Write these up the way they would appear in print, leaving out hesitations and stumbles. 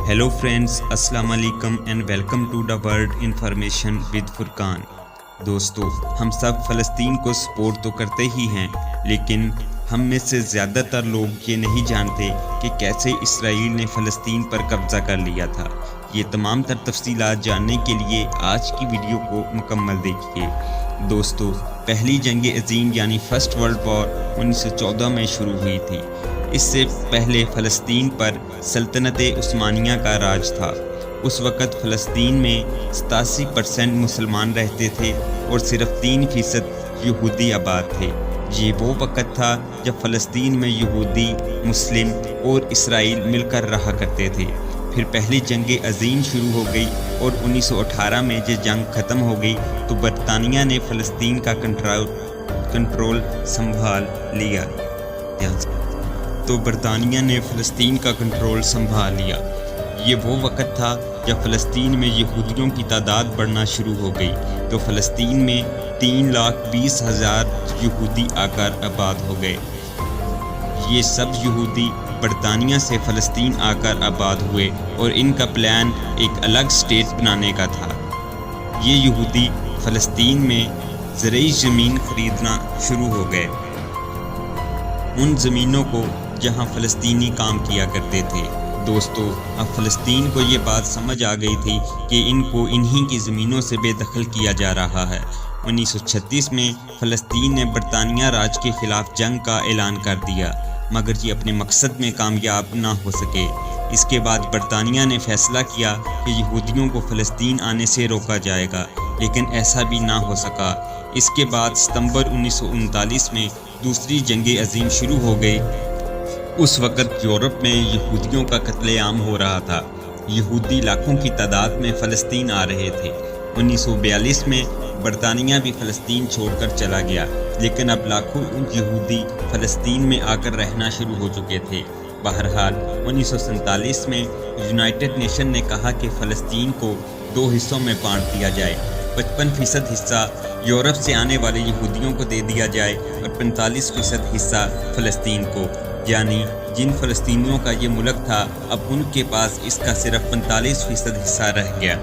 Hello friends, السلام علیکم and welcome to the world information with Furqan. دوستو، ہم سب فلسطین کو سپورٹ تو کرتے ہی ہیں، لیکن ہم میں سے زیادہ تر لوگ یہ نہیں جانتے کہ کیسے اسرائیل نے فلسطین پر قبضہ کر لیا تھا۔ یہ تمام تر تفصیلات جاننے کے لیے آج کی ویڈیو کو مکمل دیکھیے۔ دوستو، پہلی جنگ عظیم یعنی فرسٹ ورلڈ وار 1914 میں شروع ہوئی تھی۔ اس سے پہلے فلسطین پر سلطنت عثمانیہ کا راج تھا۔ اس وقت فلسطین میں 87% مسلمان رہتے تھے اور صرف 3% یہودی آباد تھے۔ یہ وہ وقت تھا جب فلسطین میں یہودی، مسلم اور اسرائیل مل کر رہا کرتے تھے۔ پھر پہلی جنگ عظیم شروع ہو گئی اور 1918 میں جب جنگ ختم ہو گئی تو برطانیہ نے فلسطین کا کنٹرول سنبھال لیا۔ یہ وہ وقت تھا جب فلسطین میں یہودیوں کی تعداد بڑھنا شروع ہو گئی تو فلسطین میں 3,20,000 یہودی آ کر آباد ہو گئے۔ یہ سب یہودی برطانیہ سے فلسطین آ کر آباد ہوئے اور ان کا پلان ایک الگ سٹیٹ بنانے کا تھا۔ یہ یہودی فلسطین میں زرعی زمین خریدنا شروع ہو گئے، ان زمینوں کو جہاں فلسطینی کام کیا کرتے تھے۔ دوستو، اب فلسطین کو یہ بات سمجھ آ گئی تھی کہ ان کو انہی کی زمینوں سے بے دخل کیا جا رہا ہے۔ 1936 میں فلسطین نے برطانیہ راج کے خلاف جنگ کا اعلان کر دیا، مگر یہ اپنے مقصد میں کامیاب نہ ہو سکے۔ اس کے بعد برطانیہ نے فیصلہ کیا کہ یہودیوں کو فلسطین آنے سے روکا جائے گا، لیکن ایسا بھی نہ ہو سکا۔ اس کے بعد ستمبر 1939 میں دوسری جنگ عظیم شروع ہو گئی۔ اس وقت یورپ میں یہودیوں کا قتل عام ہو رہا تھا۔ یہودی لاکھوں کی تعداد میں فلسطین آ رہے تھے۔ 1942 میں برطانیہ بھی فلسطین چھوڑ کر چلا گیا، لیکن اب لاکھوں یہودی فلسطین میں آ کر رہنا شروع ہو چکے تھے۔ بہرحال 1947 میں یونائٹڈ نیشن نے کہا کہ فلسطین کو 2 حصوں میں بانٹ دیا جائے۔ 55% حصہ یورپ سے آنے والے یہودیوں کو دے دیا جائے اور 45% حصہ فلسطین کو، یعنی جن فلسطینیوں کا یہ ملک تھا اب ان کے پاس اس کا صرف 45% حصہ رہ گیا۔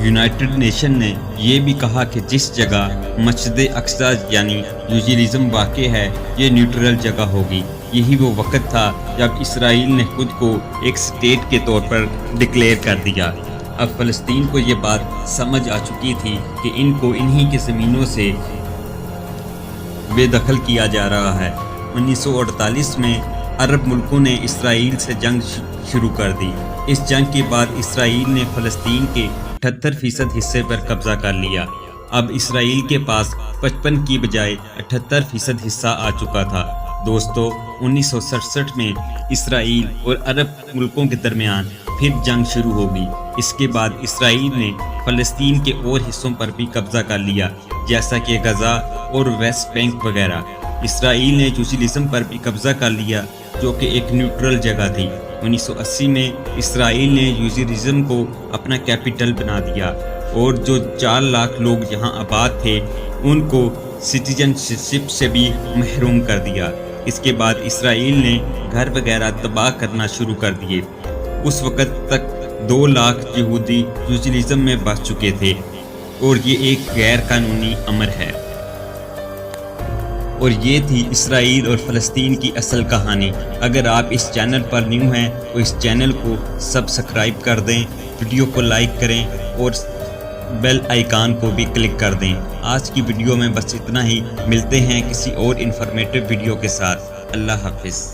یونائٹڈ نیشن نے یہ بھی کہا کہ جس جگہ مسجد اقصی یعنی یوزیلزم واقع ہے، یہ نیوٹرل جگہ ہوگی۔ یہی وہ وقت تھا جب اسرائیل نے خود کو ایک سٹیٹ کے طور پر ڈکلیئر کر دیا۔ اب فلسطین کو یہ بات سمجھ آ چکی تھی کہ ان کو انہی کی زمینوں سے بے دخل کیا جا رہا ہے۔ 1948 میں عرب ملکوں نے اسرائیل سے جنگ شروع کر دی۔ اس جنگ کے بعد اسرائیل نے فلسطین کے 78% حصے پر قبضہ کر لیا۔ اب اسرائیل کے پاس 55 کی بجائے 78% حصہ آ چکا تھا۔ دوستو، 1967 میں اسرائیل اور عرب ملکوں کے درمیان پھر جنگ شروع ہوگی۔ اس کے بعد اسرائیل نے فلسطین کے اور حصوں پر بھی قبضہ کر لیا، جیسا کہ غزہ اور ویسٹ بینک وغیرہ۔ اسرائیل نے یوزیلزم پر بھی قبضہ کر لیا، جو کہ ایک نیوٹرل جگہ تھی۔ 1980 میں اسرائیل نے یوزیلزم کو اپنا کیپٹل بنا دیا اور جو 4 لاکھ لوگ یہاں آباد تھے ان کو سٹیزن شپ سے بھی محروم کر دیا۔ اس کے بعد اسرائیل نے گھر وغیرہ تباہ کرنا شروع کر دیے۔ اس وقت تک 2 لاکھ یہودی یوزیلزم میں بس چکے تھے اور یہ ایک غیر قانونی امر ہے۔ اور یہ تھی اسرائیل اور فلسطین کی اصل کہانی۔ اگر آپ اس چینل پر نیو ہیں تو اس چینل کو سبسکرائب کر دیں، ویڈیو کو لائک کریں اور بیل آئیکن کو بھی کلک کر دیں۔ آج کی ویڈیو میں بس اتنا ہی، ملتے ہیں کسی اور انفارمیٹیو ویڈیو کے ساتھ۔ اللہ حافظ۔